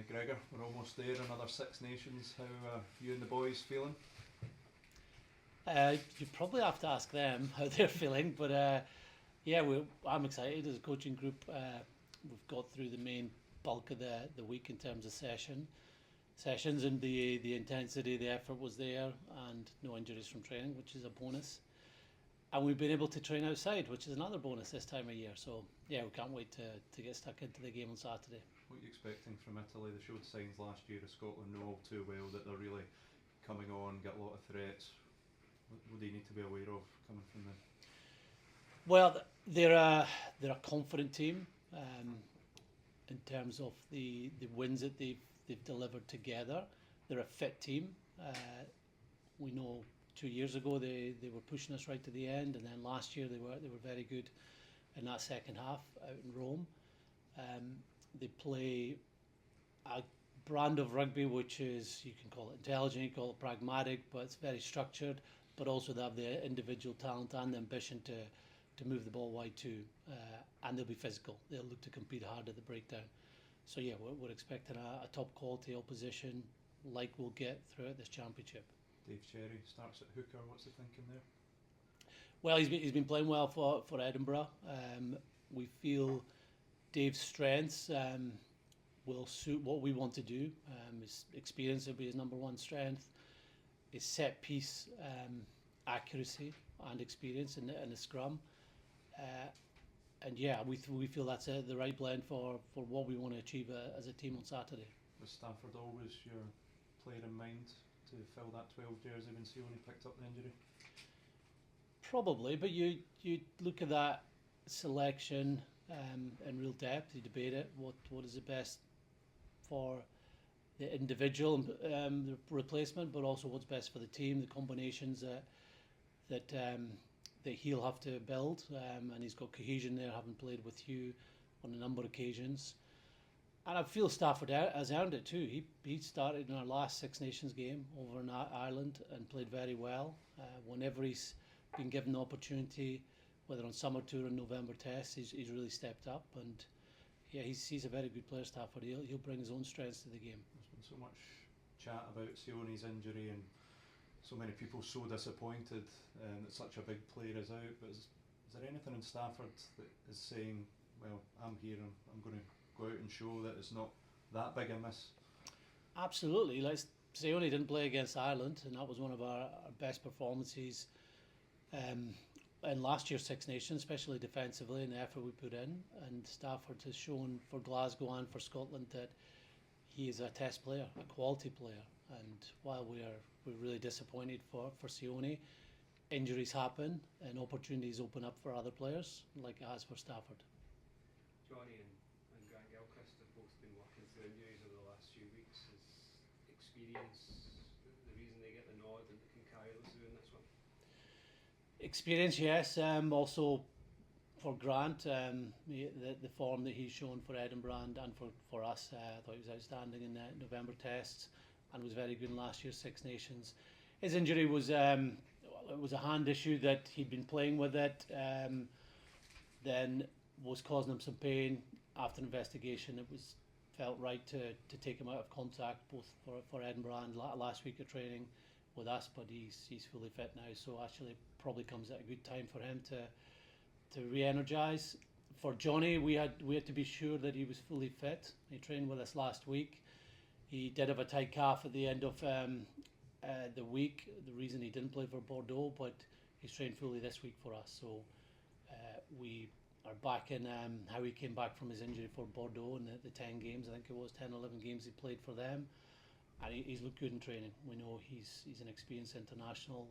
Gregor, we're almost there, another Six Nations. How are you and the boys feeling? You probably have to ask them how they're feeling, but I'm excited as a coaching group. We've got through the main bulk of the week in terms of sessions, and the intensity, the effort was there, and no injuries from training, which is a bonus. And we've been able to train outside, which is another bonus this time of year. So yeah, we can't wait to get stuck into the game on Saturday. What are you expecting from Italy? They showed signs last year of Scotland know all too well that they're really coming on, get a lot of threats. What do you need to be aware of coming from them? Well, they're a confident team in terms of the wins that they've delivered together. They're a fit team. We know 2 years ago they were pushing us right to the end, and then last year they were very good in that second half out in Rome. They play a brand of rugby which is, you can call it intelligent, you can call it pragmatic, but it's very structured, but also they have the individual talent and the ambition to move the ball wide too, and they'll be physical. They'll look to compete hard at the breakdown. So yeah, we're expecting a top quality opposition like we'll get throughout this championship. Dave Cherry starts at hooker. What's the thinking there? Well, he's been playing well for Edinburgh. We feel Dave's strengths will suit what we want to do. His experience will be his number one strength. His set piece accuracy and experience in the scrum. And yeah, we feel that's the right blend for what we want to achieve as a team on Saturday. Was Stafford always your player in mind to fill that 12 jersey when Sione picked up the injury? Probably, but you look at that selection in real depth, you debate it, what is the best for the individual the replacement, but also what's best for the team, the combinations that he'll have to build, and he's got cohesion there, having played with Hugh on a number of occasions. And I feel Stafford has earned it too. He started in our last Six Nations game over in Ireland and played very well. Whenever he's been given the opportunity, whether on summer tour or November tests, he's really stepped up. And yeah, he's a very good player, Stafford. He'll bring his own strengths to the game. There's been so much chat about Sione's injury and so many people so disappointed that such a big player is out. But is there anything in Stafford that is saying, well, I'm here and I'm going to go out and show that it's not that big a miss? Absolutely. Like Sione didn't play against Ireland, and that was one of our best performances in last year's Six Nations, especially defensively and the effort we put in. And Stafford has shown for Glasgow and for Scotland that he is a test player, a quality player. And while we're really disappointed for Sione, injuries happen and opportunities open up for other players, like it has for Stafford. Jonny and Grant Gilchrist have both been working through injuries over the last few weeks. Is experience the reason they get the nod and they can carry us through in this one? Experience, yes. Also for Grant, the form that he's shown for Edinburgh and for us, I thought he was outstanding in the November tests and was very good in last year's Six Nations. His injury was it was a hand issue that he'd been playing with it, then was causing him some pain. After investigation, it was felt right to take him out of contact both for Edinburgh and last week of training with us, but he's fully fit now, so actually probably comes at a good time for him to re-energise. For Jonny, we had to be sure that he was fully fit. He trained with us last week. He did have a tight calf at the end of the week, the reason he didn't play for Bordeaux, but he's trained fully this week for us, so we are back in how he came back from his injury for Bordeaux in the 10 games, I think it was 10, 11 games he played for them, and he's looked good in training. We know he's an experienced international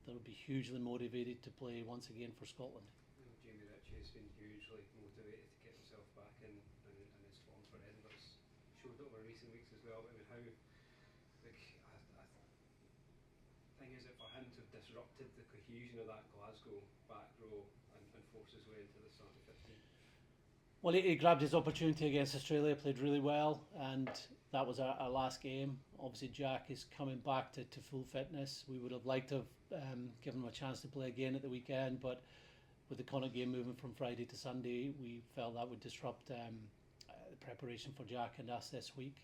that will be hugely motivated to play once again for Scotland. Jamie Ritchie has been hugely motivated to get himself back in his form for Edinburgh. Showed it over recent weeks as well. I mean, how thing is it for him to have disrupted the cohesion of that Glasgow back row and force his way into the starting 15? Well, he grabbed his opportunity against Australia, played really well, and that was our last game. Obviously, Jack is coming back to full fitness. We would have liked to have given him a chance to play again at the weekend, but with the Connacht game moving from Friday to Sunday, we felt that would disrupt the preparation for Jack and us this week.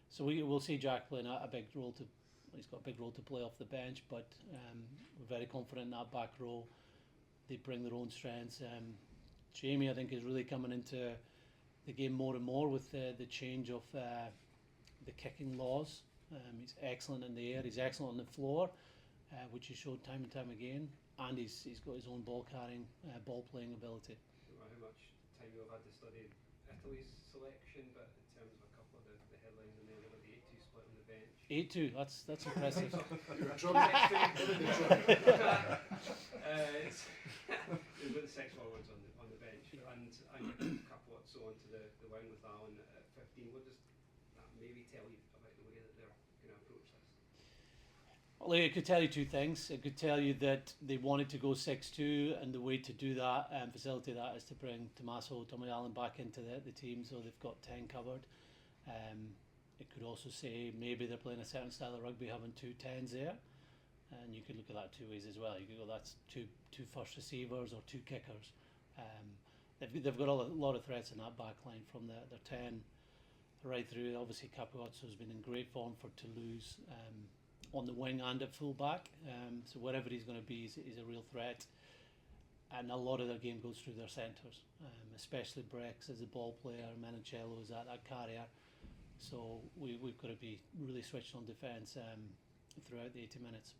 So we'll see Jack playing a big role to. He's got a big role to play off the bench, but we're very confident in that back row. They bring their own strengths. Jamie, I think, is really coming into the game more and more with the change of the kicking laws. He's excellent in the air. He's excellent on the floor, which he showed time and time again. And he's got his own ball carrying, ball playing ability. I don't know how much time you've had to study Italy's selection, but in terms of a couple of the headlines in there, about the 8-2 split on the bench. 8-2, that's impressive. You're in trouble. We've got the 6 forwards on the bench, and a couple or so onto the wing with Allen at 15. What does that maybe tell you about the way that they're going to approach this? Well, it could tell you two things. It could tell you that they wanted to go 6-2, and the way to do that and facilitate that is to bring Tommy Allen back into the team, so they've got 10 covered. It could also say maybe they're playing a certain style of rugby, having 2 10s there, and you could look at that two ways as well. You could go, that's two first receivers or 2 kickers. They've got a lot of threats in that back line from their 10 right through. Obviously, Capuozzo's been in great form for Toulouse. On the wing and at full back, so wherever he's going to be, he's a real threat. And a lot of their game goes through their centres, especially Brex as a ball player, Menicello is that carrier. So we've got to be really switched on defence throughout the 80 minutes.